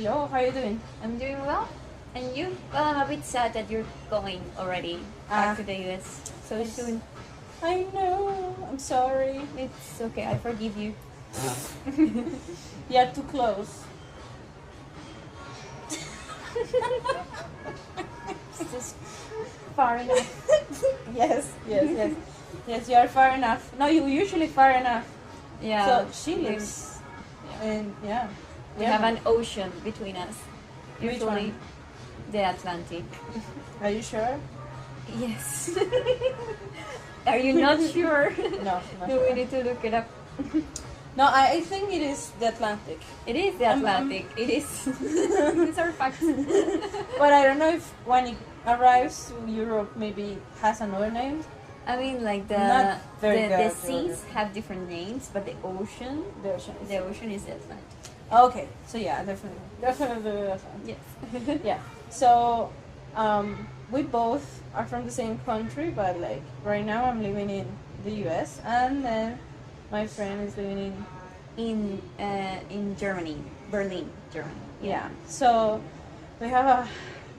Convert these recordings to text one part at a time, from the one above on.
Hello, how are you doing? I'm doing well. And you? Well, I'm a bit sad that you're going already back to the US so soon. I know, I'm sorry. It's okay, I forgive you. You're too close. It's just far enough. Yes. Yes, you are far enough. No, you usually far enough. Yeah. So she lives. And yeah. We have an ocean between us. Which Usually one? the Atlantic. Are you sure? Yes. Are you not sure? No, not Do sure. we need to look it up? No, I think it is the Atlantic. It is the Atlantic. It is. These are facts. But I don't know if when it arrives to Europe, maybe it has another name. I mean, like Not very the good, seas have different names, but the ocean The ocean. the ocean is the Atlantic. Okay, so yeah, definitely the ocean. Yes. Yeah. So, we both are from the same country, but like right now I'm living in the U.S. and then my friend is living In Germany, Berlin, Germany. yeah. So we have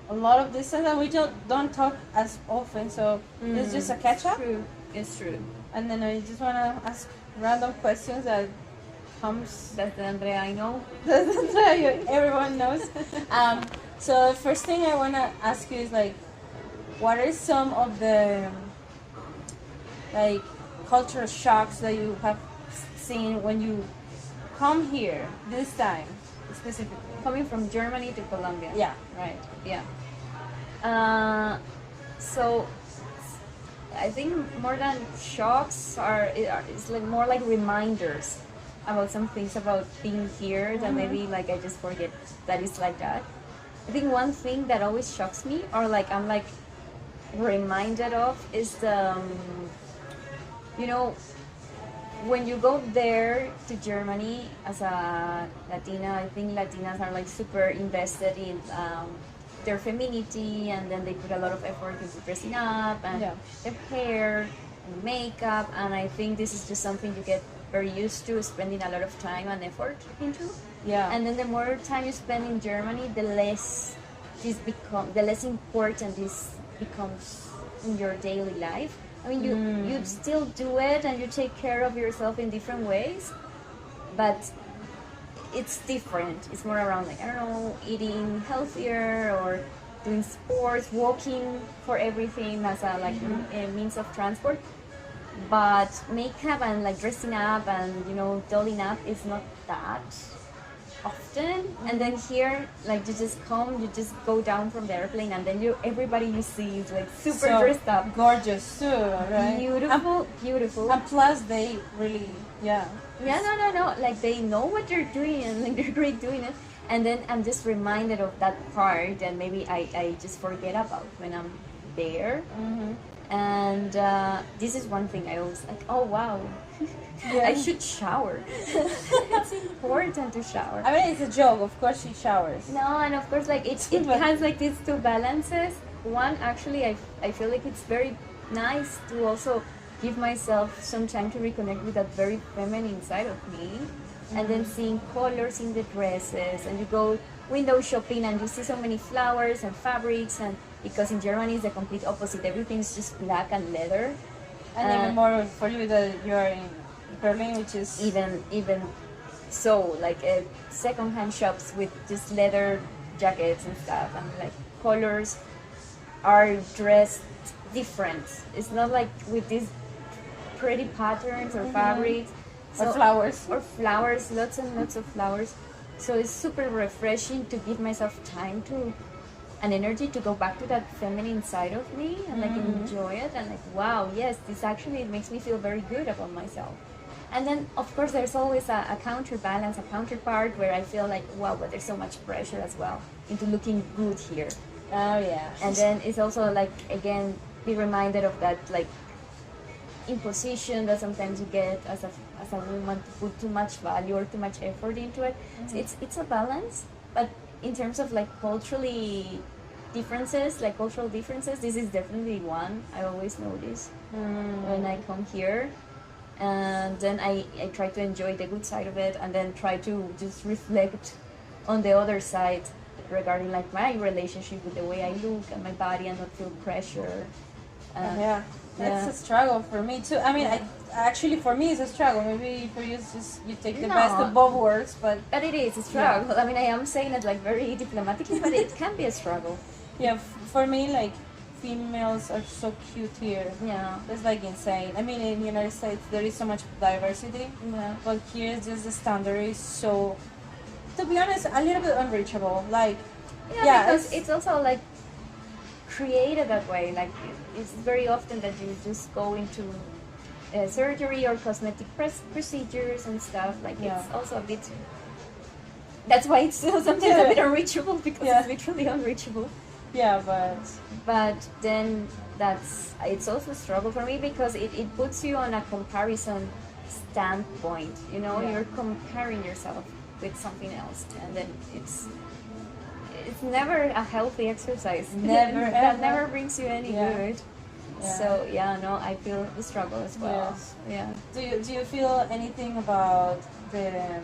a lot of distance and we don't talk as often. So it's just a catch up. True. It's true. And then I just wanna ask random questions that comes That's the Andrea I know. that everyone knows. So the first thing I wanna ask you is like, what are some of the like cultural shocks that you have seen when you come here this time specifically? Coming from Germany to Colombia. Yeah. Right. Yeah. So I think more than shocks it's like more like reminders about some things about being here that maybe like I just forget that it's like that. I think one thing that always shocks me or like I'm like reminded of is the you know when you go there to Germany as a Latina, I think Latinas are like super invested in their femininity, and then they put a lot of effort into dressing up and their hair and makeup, and I think this is just something you get very used to spending a lot of time and effort into. Yeah. And then the more time you spend in Germany, the less important this becomes in your daily life. I mean, you still do it and you take care of yourself in different ways, but it's different. It's more around like, I don't know, eating healthier or doing sports, walking for everything as a like a means of transport. But makeup and like dressing up and dolling up is not that often. And then here, like you just go down from the airplane and then everybody you see is like super dressed up, gorgeous too, right? Beautiful. And plus they really no, like they know what they're doing and like they're great doing it. And then I'm just reminded of that part that maybe I just forget about when I'm there. And this is one thing I always like, oh wow, I should shower. It's important to shower. I mean, it's a joke, of course she showers. No, and of course like it has like these two balances. One, actually I feel like it's very nice to also give myself some time to reconnect with that very feminine side of me. And then seeing colors in the dresses, and you go window shopping and you see so many flowers and fabrics, and because in Germany it's the complete opposite, everything's just black and leather. And even more for you that you are in Berlin, which is even so like second-hand shops with just leather jackets and stuff, and like colors are dressed different. It's not like with these pretty patterns or fabrics. Or flowers. Lots and lots of flowers. So it's super refreshing to give myself time to and energy to go back to that feminine side of me and like enjoy it and like, wow, yes, this actually makes me feel very good about myself. And then of course there's always a counterbalance, a counterpart where I feel like, wow, but there's so much pressure as well into looking good here. Oh yeah. And then it's also like, again, be reminded of that like imposition that sometimes you get as a woman to put too much value or too much effort into it. So it's a balance, but in terms of like cultural differences, this is definitely one I always notice when I come here. And then I try to enjoy the good side of it, and then try to just reflect on the other side, regarding like my relationship with the way I look and my body and not feel pressure. Yeah, that's a struggle for me too. I mean, actually for me it's a struggle. Maybe for you it's just you take the best of both worlds, but it is a struggle. Yeah. I mean, I am saying it like very diplomatically, but it can be a struggle. Yeah, for me, like, females are so cute here. Yeah, it's like insane. I mean, in the United States there is so much diversity, but here it's just the standard is so, to be honest, a little bit unreachable. Like, because it's also like created that way. Like, it's very often that you just go into surgery or cosmetic procedures and stuff. Like, it's also a bit. That's why it's still sometimes a bit unreachable, because it's literally unreachable. Yeah, but then it's also a struggle for me, because it puts you on a comparison standpoint. You know, you're comparing yourself with something else, and then it's never a healthy exercise. Never brings you any good. Yeah. So I feel the struggle as well. Yes. Yeah. Do you feel anything about the?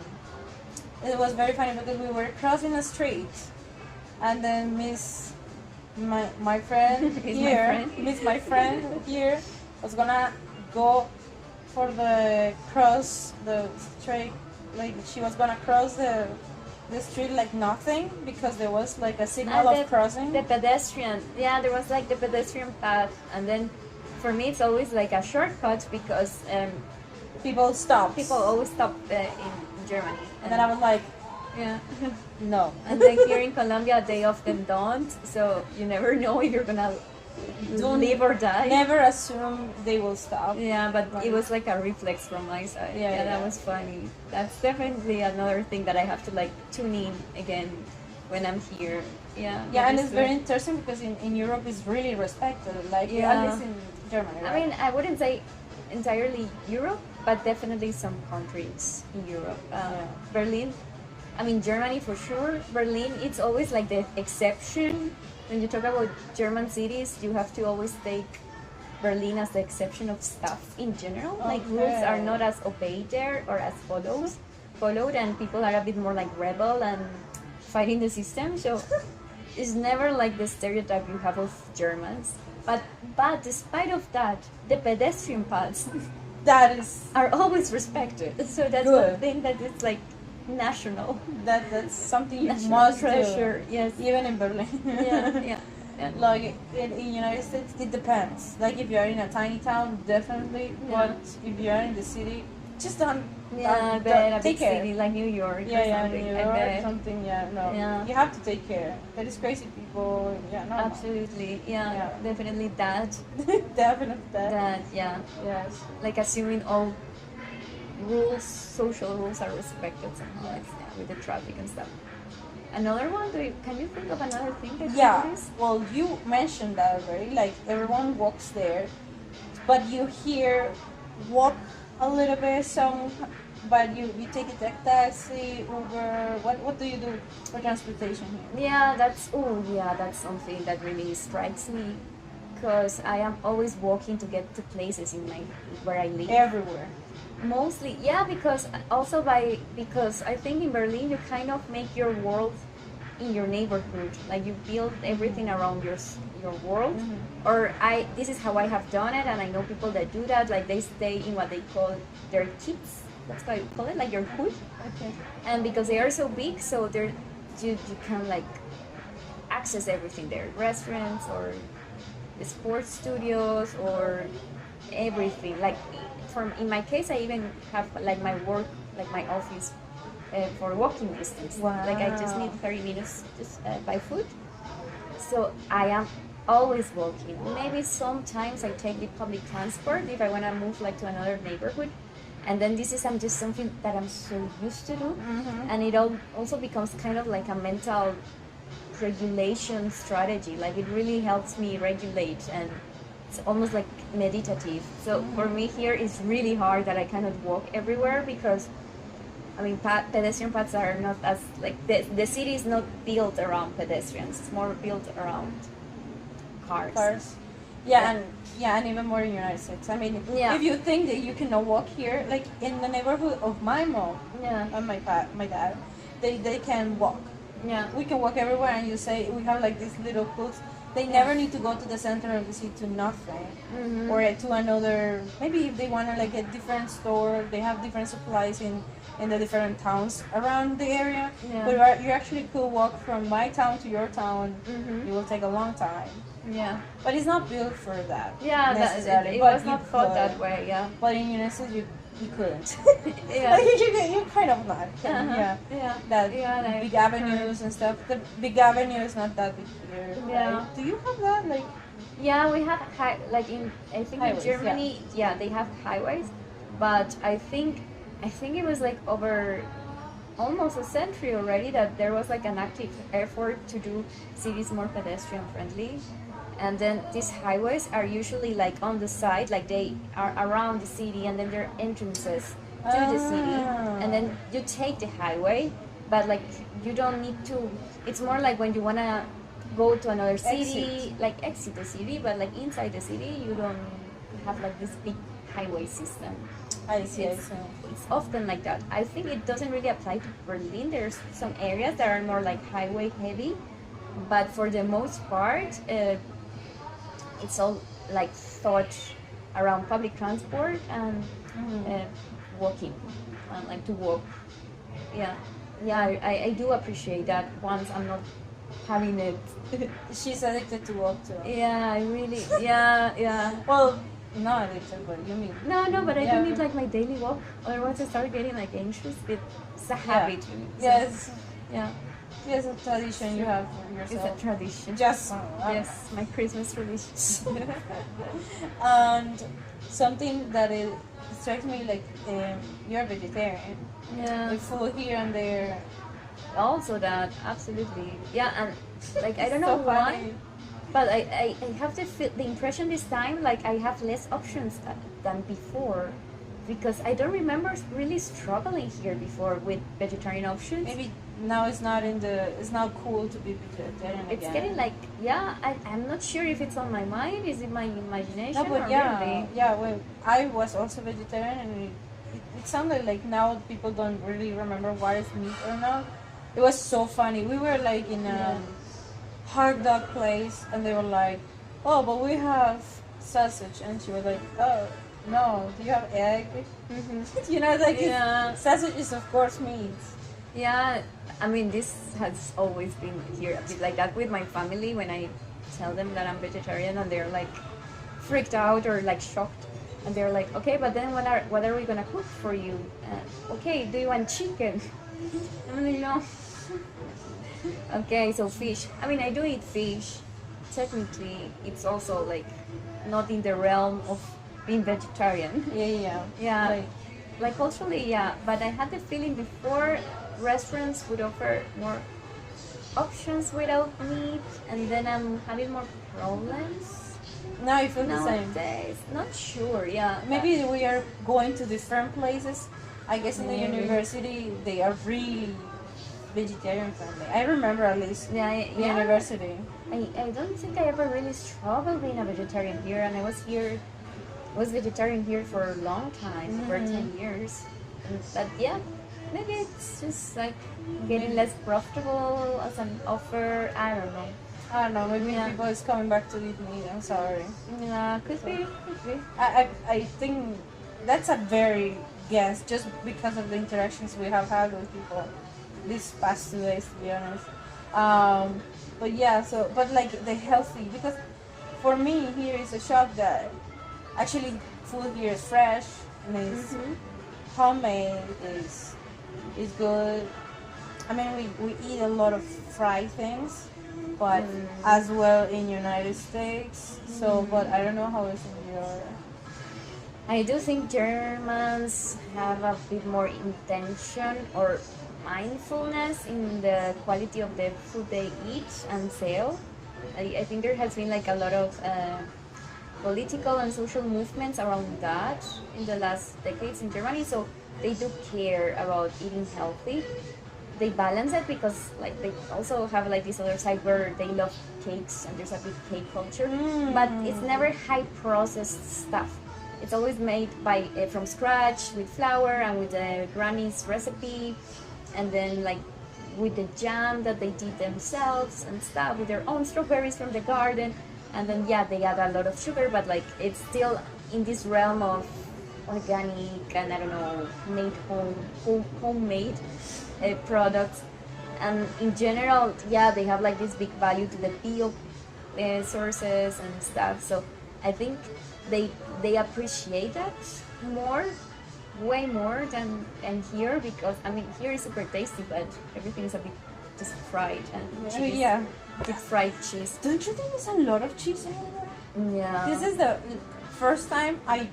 It was very funny because we were crossing a street, and then my friend here was gonna go for the street, like she was gonna cross the street like nothing, because there was like a signal of crossing. The pedestrian, there was like the pedestrian path, and then for me it's always like a shortcut, because people always stop in Germany, and then I was like, no. And then here in Colombia they often don't, so you never know if you're gonna live or die. Never assume they will stop. Yeah, but it was like a reflex from my side. Yeah, that was funny. That's definitely another thing that I have to like tune in again when I'm here. Yeah, and it's very interesting because in Europe it's really respected, like at least in Germany, right? I mean, I wouldn't say entirely Europe, but definitely some countries in Europe. Berlin, I mean, Germany for sure. Berlin, it's always like the exception. When you talk about German cities, you have to always take Berlin as the exception of stuff in general. Like, rules are not as obeyed there or as followed, and people are a bit more like rebel and fighting the system. So it's never like the stereotype you have of Germans. But despite of that, the pedestrian paths are always respected. So that's one thing that is like national. That's something you must treasure. Yes, even in Berlin. Yeah. Like in United States, it depends. Like if you're in a tiny town, definitely. But if you're in the city, just don't take care. City like New York. New York, something. You have to take care. There is crazy people. Absolutely. Definitely that. Yes. Like assuming all social rules are respected somehow, like with the traffic and stuff. Another one, can you think of another thing that you notice? Well, you mentioned that already, like everyone walks there, but you walk a little bit, but you take a taxi, Uber, what do you do for transportation here? That's something that really strikes me, because I am always walking to get to places where I live. Everywhere. Mostly, because I think in Berlin you kind of make your world in your neighborhood. Like you build everything around your world. Or this is how I have done it, and I know people that do that. Like they stay in what they call their kits. That's what you call it, like your hood. Okay. And because they are so big, so you can like access everything there. Restaurants or sports studios or everything. Like in my case, I even have like my work, like my office, for walking distance. Wow. Like I just need 30 minutes just by foot. So I am always walking. Maybe sometimes I take the public transport if I want to move like to another neighborhood. And then this is just something that I'm so used to do. And it also becomes kind of like a mental regulation strategy. Like it really helps me regulate, and it's almost like meditative. So for me here, it's really hard that I cannot walk everywhere, because I mean pedestrian paths are not as like the city is not built around pedestrians. It's more built around cars. And even more in the United States. I mean, if you think that you cannot walk here, like in the neighborhood of my mom and my dad, they can walk. Yeah. We can walk everywhere, and you say we have like these little cooks. They never need to go to the center of the city to nothing, or to another. Maybe if they want to like a different store, they have different supplies in the different towns around the area. Yeah. But you actually could walk from my town to your town. It will take a long time. Yeah. But it's not built for that. Yeah, necessarily. it But was you not thought could. that way. Yeah. But in UNESCO, you couldn't. Yeah. Like, you kind of not. Yeah. Yeah. That Yeah, big avenues and stuff. The big avenue is not that big here. Yeah. Right? Do you have that? Like, Yeah, we have like in I think Highways, in Germany, yeah, they have highways, but I think it was like over almost a century already that there was like an active effort to do cities more pedestrian friendly. And then these highways are usually like on the side, like they are around the city, and then there are entrances to the city, and then you take the highway, but like you don't need to. It's more like when you wanna go to another city, like exit the city, but like inside the city, you don't have like this big highway system. I see. It's often like that. I think it doesn't really apply to Berlin. There's some areas that are more like highway heavy, but for the most part, it's all like thought around public transport and walking, and like to walk. Yeah, yeah. I do appreciate that. Once I'm not having it. She's addicted to walk too. Yeah, I really. Yeah, yeah. Well, not addicted, but you mean. No, but I Yeah. do need like my daily walk. Otherwise, I start getting like anxious. It's a habit. So, Yes. yeah. Yes, a tradition you have for It's yourself. a tradition. Just Yes, my Christmas tradition. And something that it strikes me like you're vegetarian. Yeah. The food here and there. Also that, absolutely. Yeah, and like I don't So know why, funny. but I have the impression this time like I have less options than before, because I don't remember really struggling here before with vegetarian options. Maybe now it's not cool to be vegetarian again. It's getting like, yeah, I'm not sure if it's on my mind. Is it my imagination? No, but or yeah, really? yeah. Well, I was also vegetarian, and it sounded like now people don't really remember what is meat or not. It was so funny. We were like in a hot dog place, and they were like, "Oh, but we have sausage," and she was like, "Oh, no, do you have egg?" You know, like sausage is of course meat. Yeah, I mean, this has always been here a bit like that with my family when I tell them that I'm vegetarian, and they're like freaked out or like shocked, and they're like, okay, but then what are we gonna cook for you? Okay, do you want chicken? I'm like, no. Okay, so fish. I mean, I do eat fish. Technically, it's also like not in the realm of being vegetarian. Yeah. Yeah, like culturally, yeah. But I had the feeling before restaurants would offer more options without meat, and then I'm having more problems Now you feel the same. nowadays. Not sure, yeah. Maybe we are going to different places. I guess in the Maybe. university they are really vegetarian friendly. I remember at least Yeah, in yeah. university. I don't think I ever really struggled being a vegetarian here, and I was vegetarian here for a long time, for 10 years. But yeah, maybe it's just like getting less profitable as an offer. I don't know. I don't know, maybe people is coming back to eat meat. I'm sorry. Yeah, could be. I think that's a very guess just because of the interactions we have had with people these past 2 days, to be honest. But yeah, but like the healthy, because for me here is a shock that actually food here is fresh and is homemade, is good. I mean, we eat a lot of fried things, but as well in United States. So, but I don't know how it's in your. I do think Germans have a bit more intention or mindfulness in the quality of the food they eat and sell. I think there has been like a lot of political and social movements around that in the last decades in Germany, so they do care about eating healthy. They balance it because like they also have like this other side where they love cakes and there's a big cake culture, but it's never high processed stuff. It's always made from scratch with flour and with the granny's recipe, and then like with the jam that they did themselves and stuff, with their own strawberries from the garden. And then yeah, they add a lot of sugar, but like it's still in this realm of organic and I don't know, made homemade products. And in general, yeah, they have like this big value to the bio sources and stuff. So I think they appreciate that more, way more than here, because I mean here is super tasty, but everything is a bit just fried and cheese. Yeah. Deep fried cheese. Don't you think there's a lot of cheese in it? Yeah. This is the first time I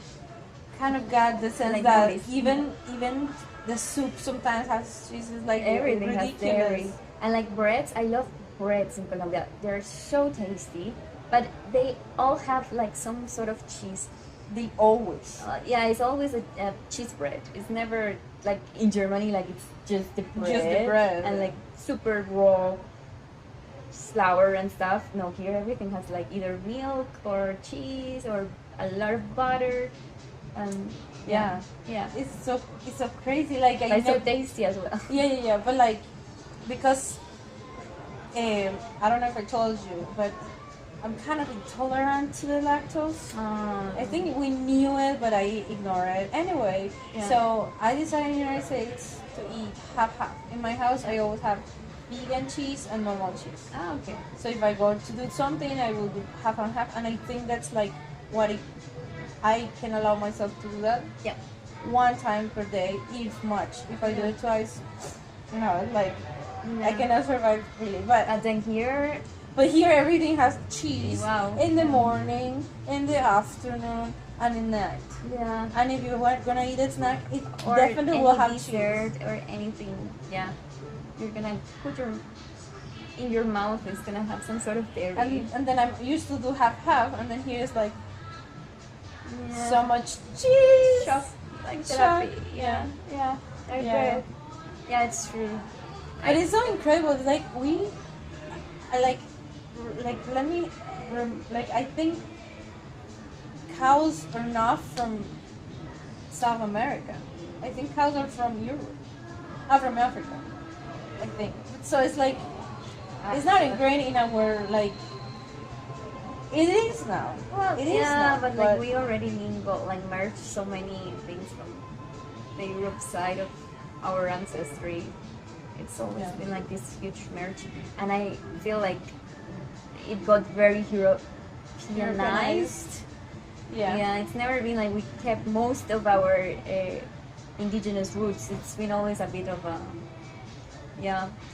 kind of got the sense Like that noticed. even the soup sometimes has cheese. Is like Everything has ridiculous. dairy. And like breads, I love breads in Colombia. They're so tasty, but they all have like some sort of cheese. They always. Yeah, it's always a cheese bread. It's never like in Germany, like it's just the bread. And like super raw flour and stuff. No, here everything has like either milk or cheese or a lot of butter. Yeah. It's so crazy. Like But it's so tasty as well. Yeah. But like because I don't know if I told you, but I'm kind of intolerant to the lactose. I think we knew it, but I ignored it. Anyway, so I decided in the United States to eat half-half. In my house, I always have vegan cheese and normal cheese. Okay. So if I go to do something, I will do half and half. And I think that's like what I can allow myself to do that. Yeah. One time per day, if much. If I do it twice, no, like I cannot survive really. And then here, But here everything has cheese. Wow. In the morning, in the afternoon, and in the night. yeah. And if you want gonna eat a snack, it Or definitely any will have dessert cheese. or anything. Yeah. You're gonna put in your mouth. It's gonna have some sort of dairy. And then I'm used to do half, and then here is like Yeah. so much cheese. Shock, like Shock. therapy. Yeah. I Yeah. bet. Yeah, it's true. But it's so incredible. It's like I like let me, like I think cows are not from South America. I think cows are from Europe, from Africa. I think. So it's like it's not ingrained in our like. It is now. Well, It is yeah, now, but like we already merged so many things from the Europe side of our ancestry. It's always been like this huge merge, and I feel like it got very Europeanized. Yeah, it's never been like we kept most of our indigenous roots. It's been always a bit of a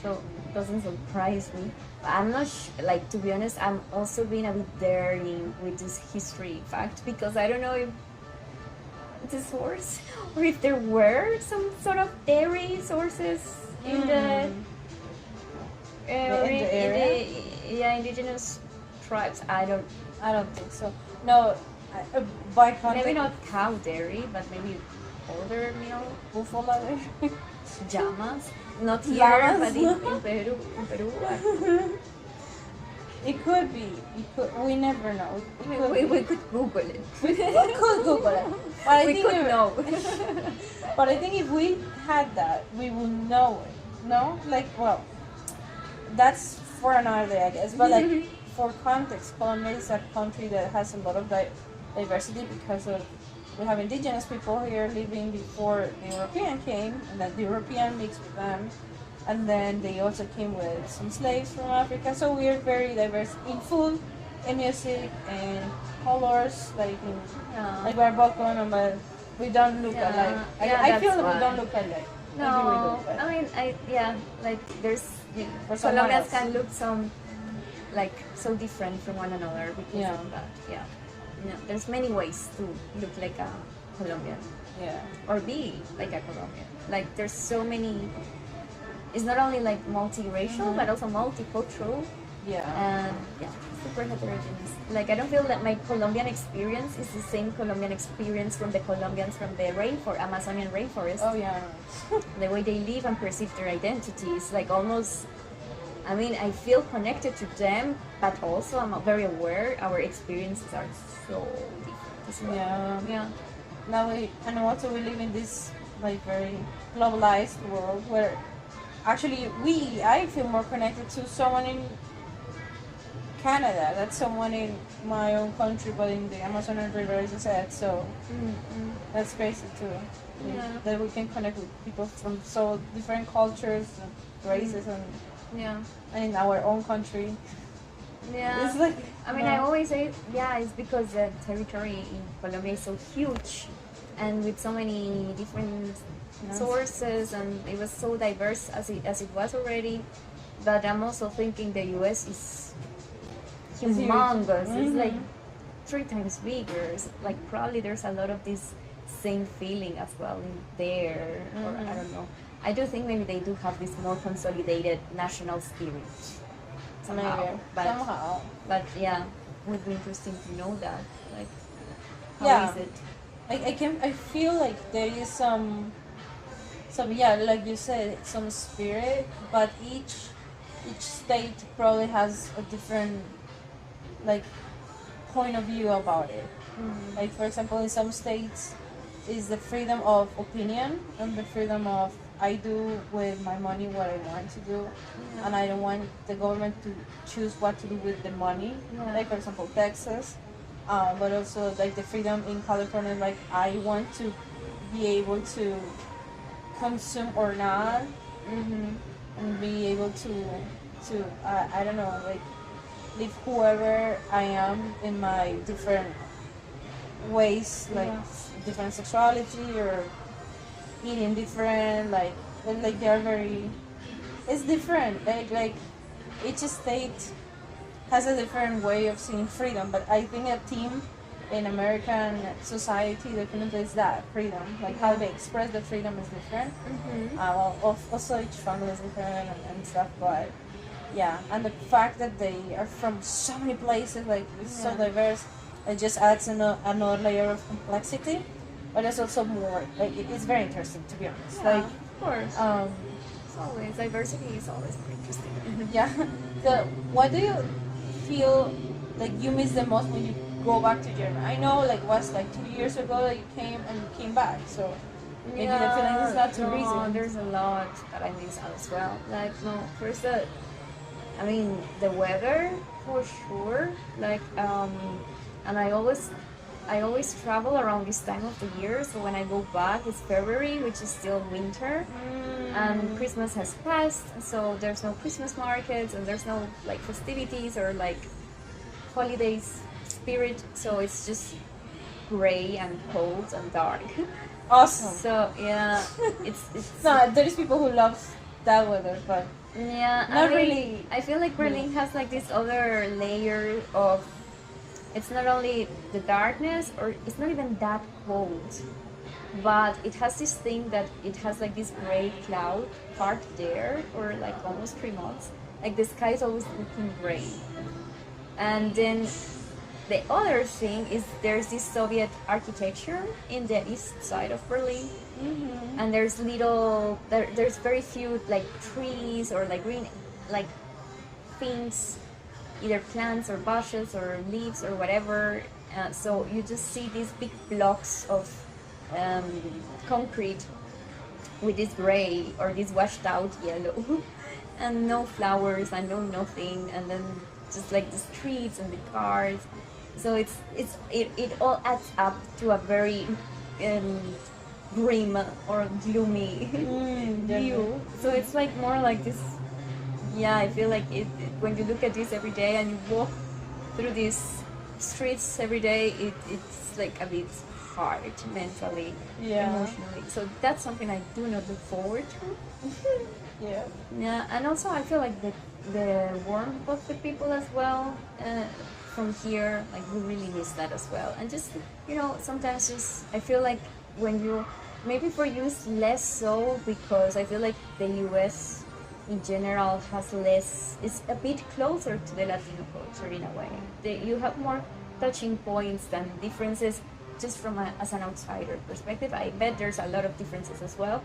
so it doesn't surprise me. But I'm not like, to be honest, I'm also being a bit daring with this history fact, because I don't know if the source or if there were some sort of dairy sources in the area? indigenous tribes. I don't think so. No, by context. maybe not cow dairy, but maybe older milk, Buffalo dairy. llamas. Not here, Llamas? but in Peru. It could be. We never know. We could Google it. We could Google it. But I We think could know. But I think if we had that, we would know it. No? Like, well, that's for another day, I guess. But like, for context, Colombia is a country that has a lot of diversity because we have indigenous people here living before the European came, and then the European mixed with them. And then they also came with some slaves from Africa. So we are very diverse in food, in music, and colors. Like we're Bokon, but we don't look alike. I feel that we don't look alike. No, I mean, like there's For someone Colombians else. can look so different from one another because of that. Yeah, there's many ways to look like a Colombian. Yeah. Or be like a Colombian. Like there's so many. It's not only like multiracial, but also multicultural. Yeah. And super heterogeneous. Like I don't feel that my Colombian experience is the same Colombian experience from the Colombians from the Amazonian rainforest. Oh yeah. The way they live and perceive their identity is like almost. I mean, I feel connected to them, but also I'm very aware our experiences are so different as well. Yeah. Now and also we live in this like very globalized world where actually, I feel more connected to someone in Canada. That's someone in my own country, but in the Amazon River, as I said. So that's crazy too. Yeah. That we can connect with people from so different cultures, and races, Yeah. and in our own country. Yeah. It's like, I mean, I always say, yeah, it's because the territory in Colombia is so huge and with so many different sources, and it was so diverse as it was already. But I'm also thinking the US is humongous. It's like 3 times bigger. It's like probably there's a lot of this same feeling as well in there, or I don't know. I do think maybe they do have this more consolidated national spirit somehow. Maybe. But Somehow. but yeah, would be interesting to know that. Like, how Yeah. is it? I feel like there is some yeah, like you said, some spirit, but each state probably has a different like point of view about it. Like for example, in some states is the freedom of opinion and the freedom of I do with my money what I want to do, and I don't want the government to choose what to do with the money. Yeah. Like for example, Texas, but also like the freedom in California. Like I want to be able to consume or not, and be able to I don't know, like live whoever I am in my different ways, like different sexuality or eating different, like they're very, it's different, like each state has a different way of seeing freedom, but I think a team in American society definitely is that freedom, like how they express the freedom is different. Well, also each family is different and stuff, but yeah, and the fact that they are from so many places, like it's so diverse, it just adds another layer of complexity, but it's also more like it's very interesting, to be honest. Yeah, Like of course. It's always diversity is always very interesting. yeah, what do you feel like you miss the most when you go back to Germany? I know like was like 2 years ago that you came and you came back, so maybe the feeling is not too recent. There's a lot that I miss as well. Like no, first I mean the weather for sure. Like and I always travel around this time of the year. So when I go back, it's February, which is still winter, and Christmas has passed. So there's no Christmas markets and there's no like festivities or like holidays spirit. So it's just gray and cold and dark. Awesome. So yeah, it's No, there's people who love that weather, but yeah, not really. I feel like Berlin has like this other layer of. It's not only the darkness, or it's not even that cold, but it has this thing that it has like this gray cloud part there, or like almost 3 months. Like the sky is always looking gray. And then the other thing is there's this Soviet architecture in the east side of Berlin. And there's there's very few like trees or like green like things, either plants or bushes or leaves or whatever. So you just see these big blocks of concrete with this gray or this washed out yellow, and no flowers and no nothing, and then just like the streets and the cars. So it all adds up to a very grim or gloomy view. So it's like more like this. Yeah, I feel like when you look at this every day and you walk through these streets every day, it's like a bit hard mentally, emotionally. So that's something I do not look forward to. Yeah, and also I feel like the warmth of the people as well from here, like we really miss that as well. And just sometimes just I feel like when you maybe for you it's less so, because I feel like the US in general has less, it's a bit closer to the Latino culture in a way. You have more touching points than differences just from as an outsider perspective. I bet there's a lot of differences as well.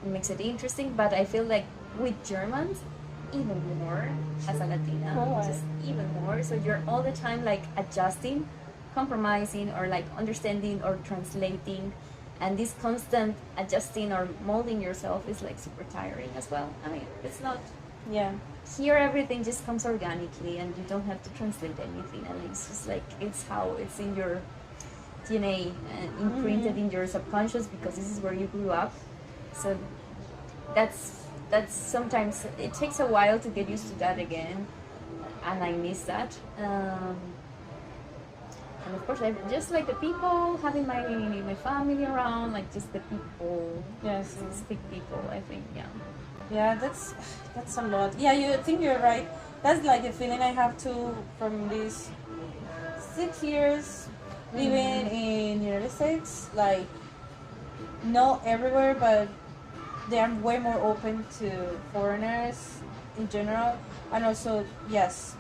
It makes it interesting, but I feel like with Germans, even more as a Latina, just even more. So you're all the time like adjusting, compromising, or like understanding or translating and this constant adjusting or molding yourself is like super tiring as well. I mean, it's not Yeah. here, everything just comes organically and you don't have to translate anything, and it's just like it's how it's in your DNA and imprinted in your subconscious because this is where you grew up. So that's sometimes it takes a while to get used to that again, and I miss that. And of course, I just like the people, having my family around, like just the people. Yes. Stick people, I think, yeah. Yeah, that's a lot. Yeah, you think you're right. That's like the feeling I have too from these 6 years living in United States. Like, not everywhere, but they are way more open to foreigners in general, and also yes,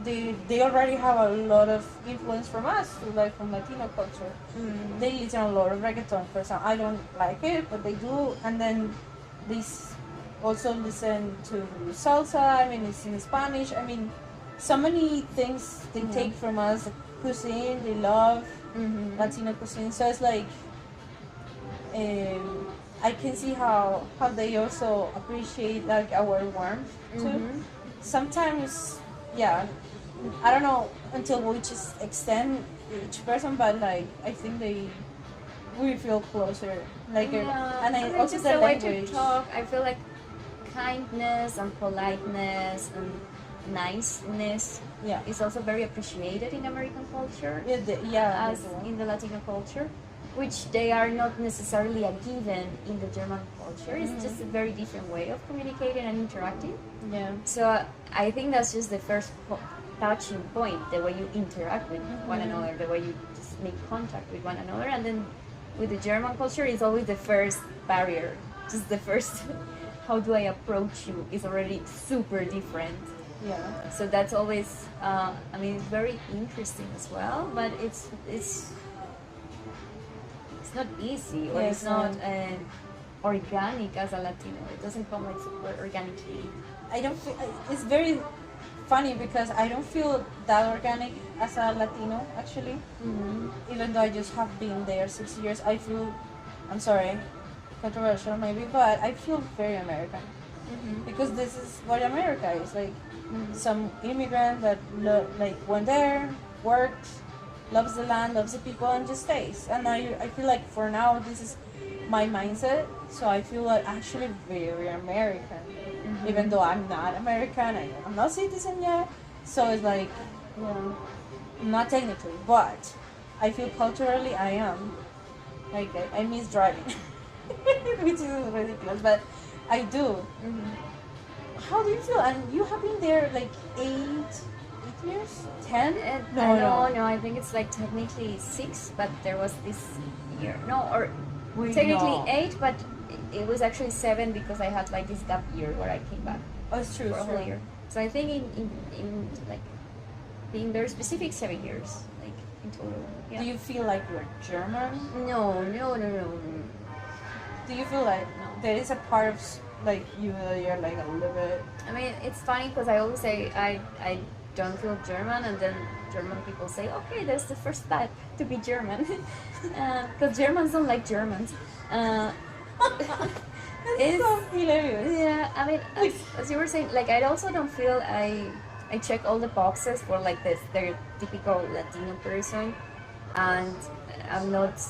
they already have a lot of influence from us, like from Latino culture. They listen a lot of reggaeton. For example, I don't like it, but they do, and then they also listen to salsa. I mean, it's in Spanish. I mean, so many things they take from us. The cuisine they love, Latino cuisine. So it's like. I can see how they also appreciate like our warmth too. Sometimes, yeah, I don't know until which extent each person, but like I think we feel closer. Like, and I also just the the way language. to talk. I feel like kindness and politeness and niceness Yeah, is also very appreciated in American culture, yeah, as in the Latino culture, which they are not necessarily a given in the German culture. It's just a very different way of communicating and interacting. yeah. So I think that's just the first touching point, the way you interact with one another, the way you just make contact with one another. And then with the German culture, it's always the first barrier, just the first, how do I approach you, is already super different. Yeah. So that's always, I mean, it's very interesting as well, but it's not easy, or Yes, it's not organic as a Latino. It doesn't come like super organically. I don't feel, it's very funny because I don't feel that organic as a Latino actually. Even though I just have been there 6 years, I feel, I'm sorry, controversial maybe, but I feel very American. Because this is what America is like. Some immigrant that like went there, worked, loves the land, loves the people, and just stays. And I feel like for now this is my mindset, so I feel like actually very American, even though I'm not American, I'm not citizen yet. So it's like, not technically, but I feel culturally I am. Like I miss driving, which is ridiculous, but I do. How do you feel? And you have been there like 8 years, 10? No, I think it's like technically 6, but there was this year. No, or technically 8, but it was actually 7 because I had like this gap year where I came back. Oh, it's true. For a whole year. So I think in like being very specific, 7 years, like in total. Yeah. Do you feel like you're German? No. Do you feel like there is a part of like you're like a little bit? I mean, it's funny because I always say I don't feel German, and then German people say, okay, that's the first step to be German, because Germans don't like Germans. It's so hilarious. Yeah, I mean, as you were saying, like I also don't feel I check all the boxes for like this stereotypical Latino person, and I'm not.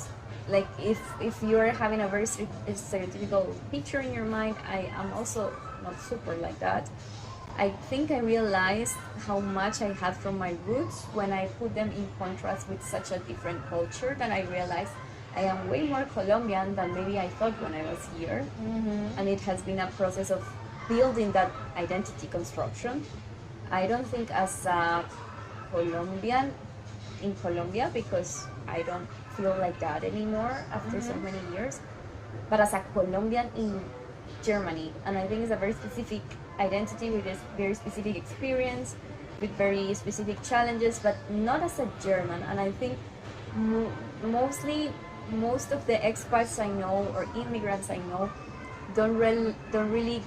Like if you're having a very stereotypical picture in your mind, I am also not super like that. I think I realized how much I had from my roots when I put them in contrast with such a different culture. That I realized I am way more Colombian than maybe I thought when I was here. And it has been a process of building that identity construction. I don't think as a Colombian in Colombia, because I don't feel like that anymore after so many years, but as a Colombian in Germany. And I think it's a very specific identity with a very specific experience, with very specific challenges, but not as a German. And I think most of the expats I know, or immigrants I know, don't really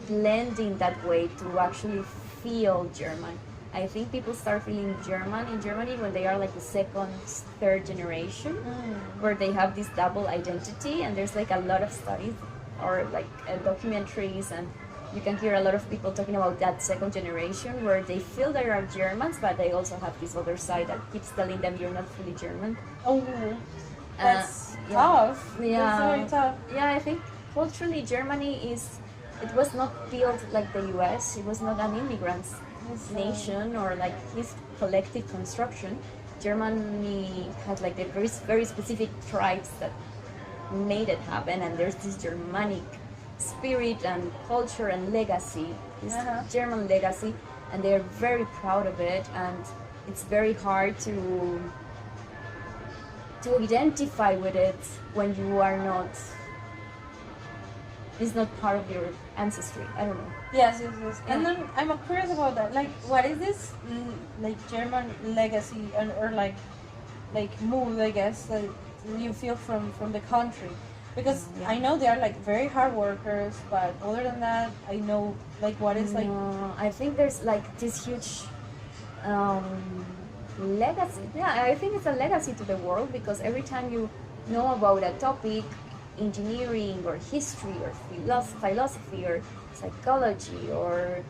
blend in that way to actually feel German. I think people start feeling German in Germany when they are like the second, third generation, where they have this double identity, and there's like a lot of studies or like documentaries, and you can hear a lot of people talking about that second generation where they feel they are Germans, but they also have this other side that keeps telling them you're not fully German. Oh, that's tough. Yeah. That's very tough. Yeah, I think culturally Germany it was not built like the US. It was not an immigrant nation or like this collective construction. Germany had like the very, very specific tribes that made it happen, and there's this Germanic spirit and culture and legacy, this German legacy, and they're very proud of it, and it's very hard to identify with it when you are not, it's not part of your ancestry. I don't know. Yes. And then I'm curious about that. Like, what is this like German legacy or like mood, I guess, that you feel from the country? Because I know they are like very hard workers, but other than that, I know like what is like. I think there's like this huge legacy. Yeah, I think it's a legacy to the world, because every time you know about a topic, engineering or history or philosophy or psychology or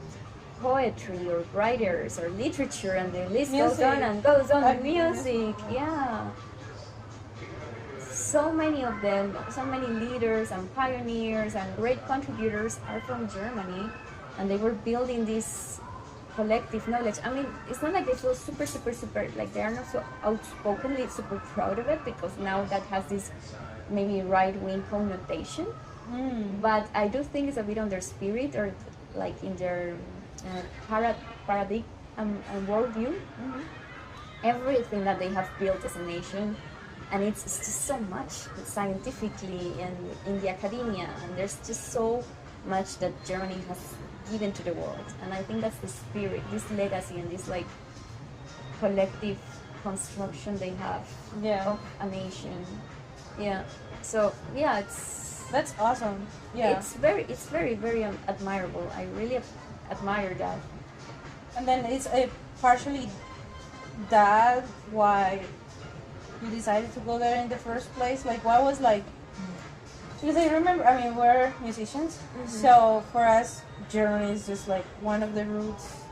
poetry or writers or literature, and the list goes on and goes on. Music, yeah. So many of them, so many leaders and pioneers and great contributors are from Germany, and they were building this collective knowledge. I mean, it's not like they feel super, like they are not so outspokenly super proud of it, because now that has this maybe right-wing connotation. But I do think it's a bit on their spirit, or like in their paradigm and worldview. Everything that they have built as a nation, and it's just so much scientifically and in the academia, and there's just so much that Germany has given to the world, and I think that's the spirit, this legacy, and this like collective construction they have of a nation. Yeah. So yeah, that's awesome. Yeah. It's very admirable. I really admire that. And then it's partially that why you decided to go there in the first place. Like, what was like? Because I remember, I mean, we're musicians, so for us, Germany is just like one of the roots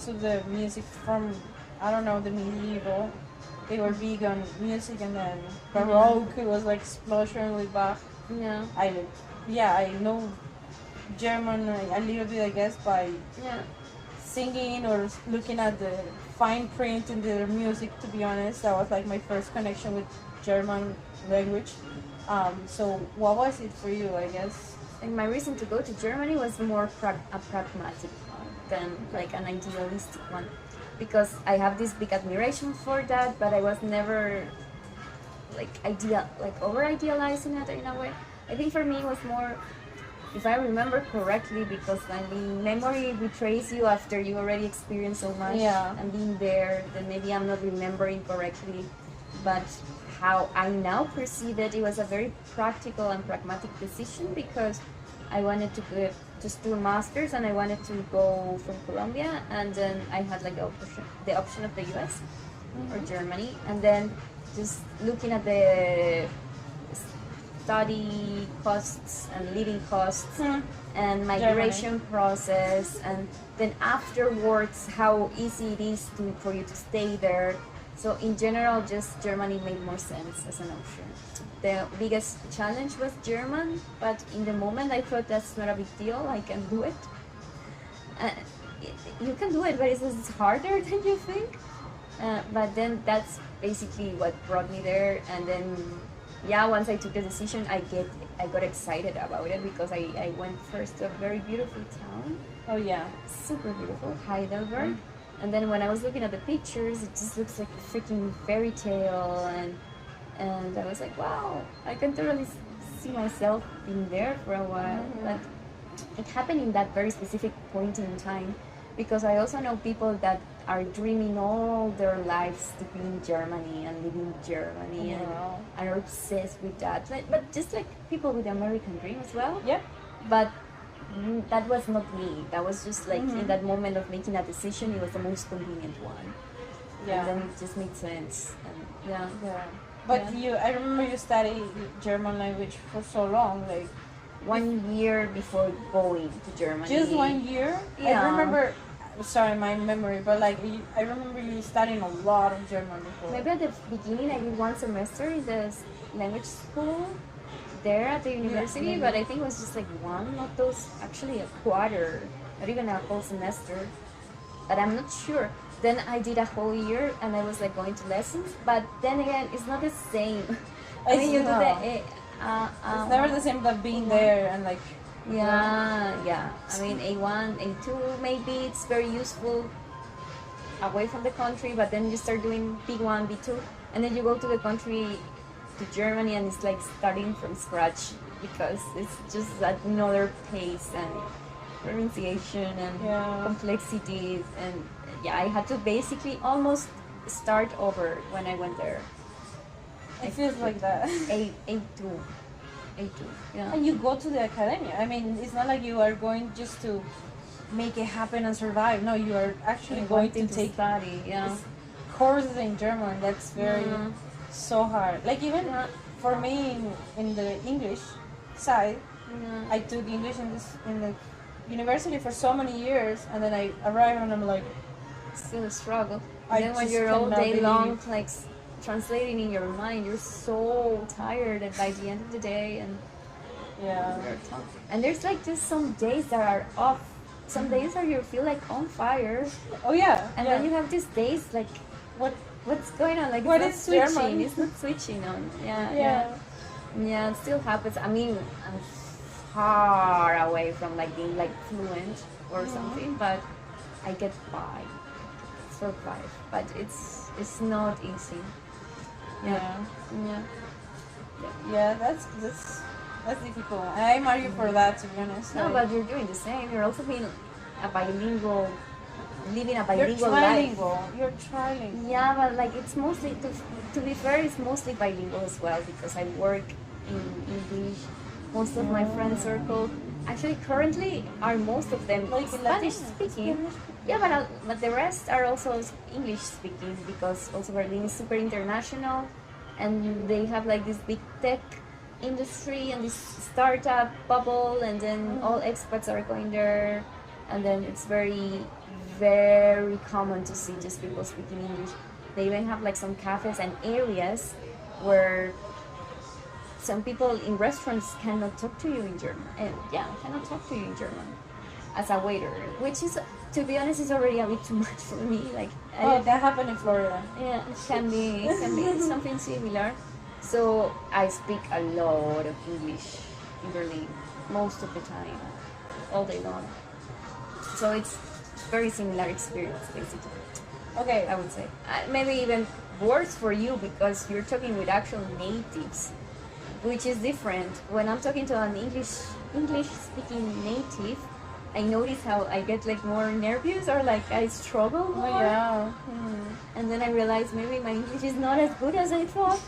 of the music from, I don't know, the medieval. They were big on music, and then Baroque, it was like explosion with Bach. Yeah. I know German a little bit, I guess, by singing or looking at the fine print in their music. To be honest, that was like my first connection with German language. So what was it for you, I guess? And my reason to go to Germany was more a pragmatic one than like an idealistic one, because I have this big admiration for that, but I was never like over idealizing it in a way. I think for me it was more, if I remember correctly, because I mean memory betrays you after you already experienced so much and being there, then maybe I'm not remembering correctly, but how I now perceive it, it was a very practical and pragmatic decision, because I wanted to do a master's, and I wanted to go from Colombia, and then I had like the option of the US or Germany, and then just looking at the study costs and living costs and migration process, and then afterwards how easy it is for you to stay there. So in general, just Germany made more sense as an option. The biggest challenge was German, but in the moment I thought that's not a big deal, I can do it. You can do it, but it's harder than you think. But then that's basically what brought me there, and then once I took the decision, I got excited about it, because I went first to a very beautiful town. Oh yeah. Super beautiful, Heidelberg. And then when I was looking at the pictures, it just looks like a freaking fairy tale, and I was like, wow, I can totally see myself being there for a while. But it happened in that very specific point in time, because I also know people that are dreaming all their lives to be in Germany and live in Germany and are obsessed with that. But just like people with the American dream as well. Yeah. But that was not me. That was just like in that moment of making a decision, it was the most convenient one. Yeah. And then it just made sense. And yeah. Yeah. But I remember you studied German language for so long, like 1 year before going to Germany. just 1 year. Yeah. I remember. Sorry, my memory, but like I remember you studying a lot of German before. Maybe at the beginning I did 1 semester in the language school there at the university, but I think it was just like one, not those, actually a quarter, not even a whole semester. But I'm not sure. Then I did a whole year and I was like going to lessons, but then again, it's not the same. I mean, you do the. It's never the same that being there and like. Yeah. I mean, A1, A2, maybe it's very useful away from the country, but then you start doing B1, B2, and then you go to the country, to Germany, and it's like starting from scratch because it's just another pace and pronunciation and complexities. And I had to basically almost start over when I went there. It feels like that. A2. Yeah. And you go to the academia. I mean, it's not like you are going just to make it happen and survive. No, you are actually going to take study. Yeah. courses in German. That's very so hard. Like even for me in the English side, I took English in the university for so many years, and then I arrived and I'm like, still a struggle. I And then when just you're all cannot day long, believe- like translating in your mind, you're so tired, and by the end of the day, and and there's like just some days that are off. Some days where you feel like on fire. Oh yeah. And then you have these days like, what's going on? Like What it's is not switching. German? It's not switching on. Yeah, it still happens. I mean, I'm far away from like being like fluent or something, but I get by, survive. But it's not easy. Yeah, that's difficult. And I admire you for that, to be honest. No, Like, but you're doing the same. You're also being a bilingual, living a you're bilingual life. trilingual. You're trilingual. Yeah, but like it's mostly, to be fair, it's mostly bilingual as well because I work in English. Most of my friend circle, actually currently, are most of them Like Spanish Latin, speaking. Yeah, but the rest are also English speaking because also Berlin is super international, and they have like this big tech industry and this startup bubble, and then all expats are going there, and then it's very, very common to see just people speaking English. They even have like some cafes and areas where some people in restaurants cannot talk to you in German, and cannot talk to you in German as a waiter, which is, to be honest, is already a bit too much for me. Like, That happened in Florida. yeah, it can be something similar. So I speak a lot of English in Berlin most of the time, all day long. So it's very similar experience, basically. Okay. I would say maybe even worse for you because you're talking with actual natives, which is different. When I'm talking to an English speaking native, I notice how I get like more nervous or like I struggle more. Oh yeah. And then I realize maybe my English is not as good as I thought.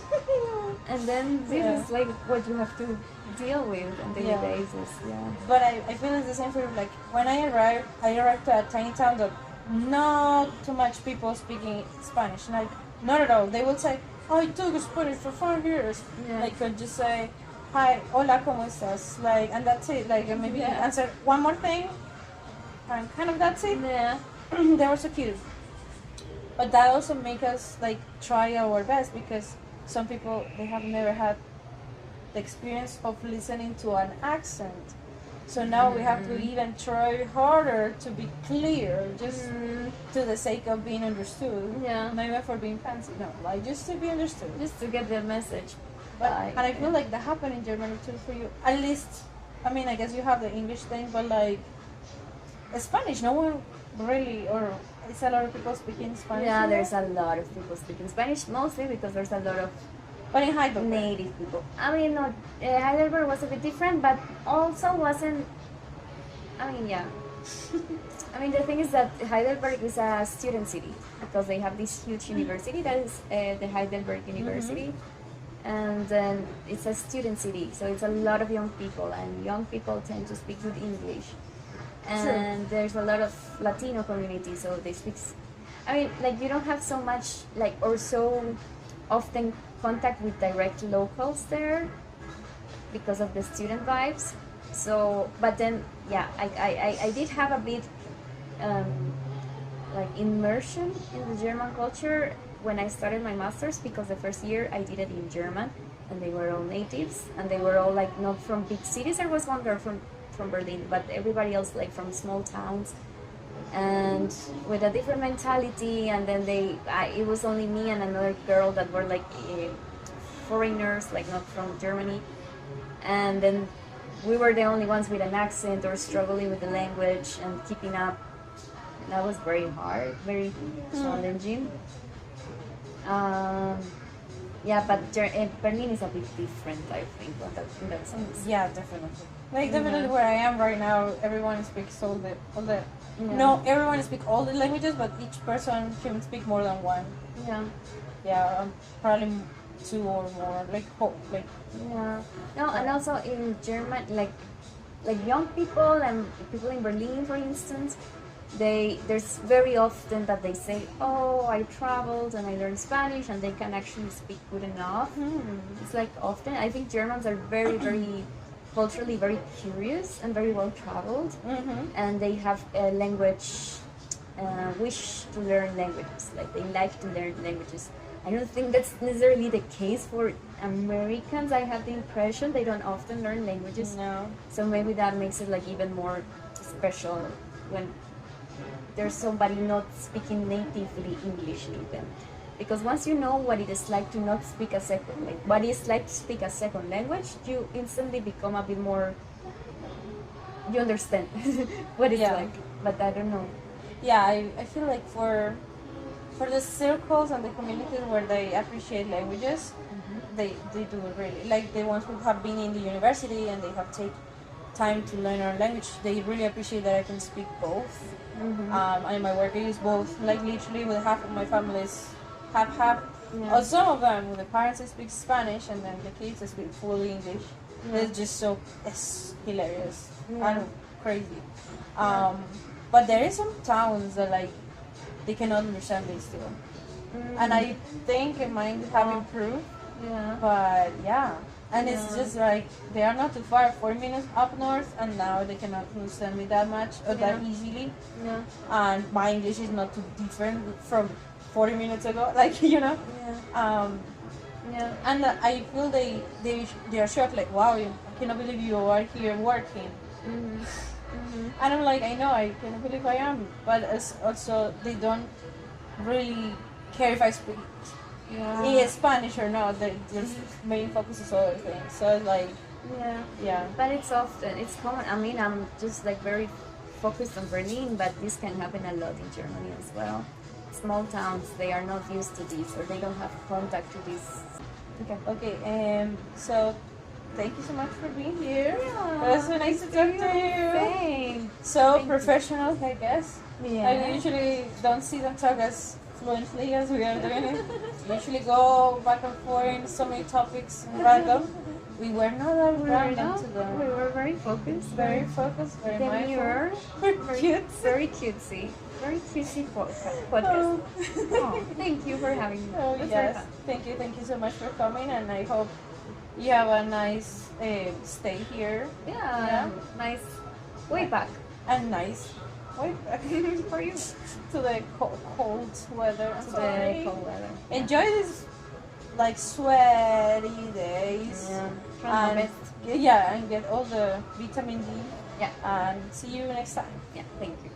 And then this is like what you have to deal with on a daily basis. Yeah. But I feel it's the same for you. Like when I arrived to a tiny town that not too much people speaking Spanish. Like not at all. They would say, "Oh, I took Spanish for 5 years." Yeah. Like could just say, "Hi, hola, ¿cómo estás?" Like, and that's it. Like and maybe answer one more thing, and kind of that's it. Yeah. They were so cute. But that also make us like try our best because some people they have never had the experience of listening to an accent. So now we have to even try harder to be clear, just to the sake of being understood. Yeah. Not even for being fancy. No, like just to be understood. Just to get the message. But, and I feel like that happened in Germany too for you. At least, I mean, I guess you have the English thing, but like Spanish, no one really, or it's a lot of people speaking Spanish. Yeah, here. there's a lot of people speaking Spanish, mostly because there's a lot of But in Heidelberg. native people. I mean, not Heidelberg was a bit different, but also wasn't. I mean, yeah. I mean, the thing is that Heidelberg is a student city because they have this huge university that is the Heidelberg University, and then it's a student city, so it's a lot of young people, and young people tend to speak good English. And there's a lot of Latino community, so they speak. I mean, like, you don't have so much, like, or so often contact with direct locals there because of the student vibes. So, but then, yeah, I did have a bit like immersion in the German culture when I started my master's, because the first year I did it in German, and they were all natives, and they were all like not from big cities. There was one girl from Berlin, but everybody else like from small towns, and with a different mentality. And then it was only me and another girl that were like foreigners, like not from Germany, and then we were the only ones with an accent or struggling with the language and keeping up. That was very hard, very challenging. Yeah, but Berlin is a bit different, I think, in that sense. Yeah, definitely. Like, definitely where I am right now, everyone speaks all the no, everyone speaks all the languages, but each person can speak more than one. Yeah. Yeah, probably two or more. Yeah. No, and also in German, like young people and people in Berlin, for instance, there's very often that they say, "Oh, I traveled and I learned Spanish," and they can actually speak good enough. It's like often. I think Germans are very, very culturally very curious and very well traveled, and they have a language wish to learn languages. Like, they like to learn languages. I don't think that's necessarily the case for Americans. I have the impression they don't often learn languages. No. So maybe that makes it like even more special when there's somebody not speaking natively English to them. Because once you know what it is like to not speak a second, like what it's like to speak a second language, you instantly become a bit more, you understand what it's like. But I don't know. Yeah, I feel like for the circles and the communities where they appreciate languages, they do it really. Like, the ones who have been in the university and they have taken time to learn our language, they really appreciate that I can speak both. And in my work I use both. Like, literally with half of my families have or some of them, the parents speak Spanish and then the kids speak full English. It's just it's hilarious and crazy. But there is some towns that, like, they cannot understand me still. And I think it might have improved. Yeah. But yeah. And it's just like, they are not too far, 40 minutes up north, and now they cannot understand me that much or that easily. Yeah. And my English is not too different from 40 minutes ago, like, you know. Yeah. And I feel they are shocked, like, wow, I cannot believe you are here working. And I'm like, I know, I cannot believe I am, but it's also they don't really care if I speak Spanish or not. Their main focus is other things. So it's like, But it's common. I mean, I'm just like very focused on Berlin, but this can happen a lot in Germany as well. Small towns, they are not used to this, or they don't have contact to this. Okay. So thank you so much for being here. Yeah, It was so nice to talk to you. Thanks. So professional, I guess. Yeah. I usually don't see them talk as fluently as we are doing it. We usually go back and forth in so many topics, random. We were not that random today. We were very focused. Very focused, very Demure. mindful. Very cute. Very cutesy. Very cutesy podcast. Oh, thank you for having me. Oh, That's yes. very Thank you so much for coming, and I hope you have a nice stay here. fun. Yeah. Nice. Way back. And nice. Wait, For you. to the cold weather. To the cold weather. Enjoy these like sweaty days. Yeah. Try my And best. and get all the vitamin D. Yeah. And see you next time. Yeah. Thank you.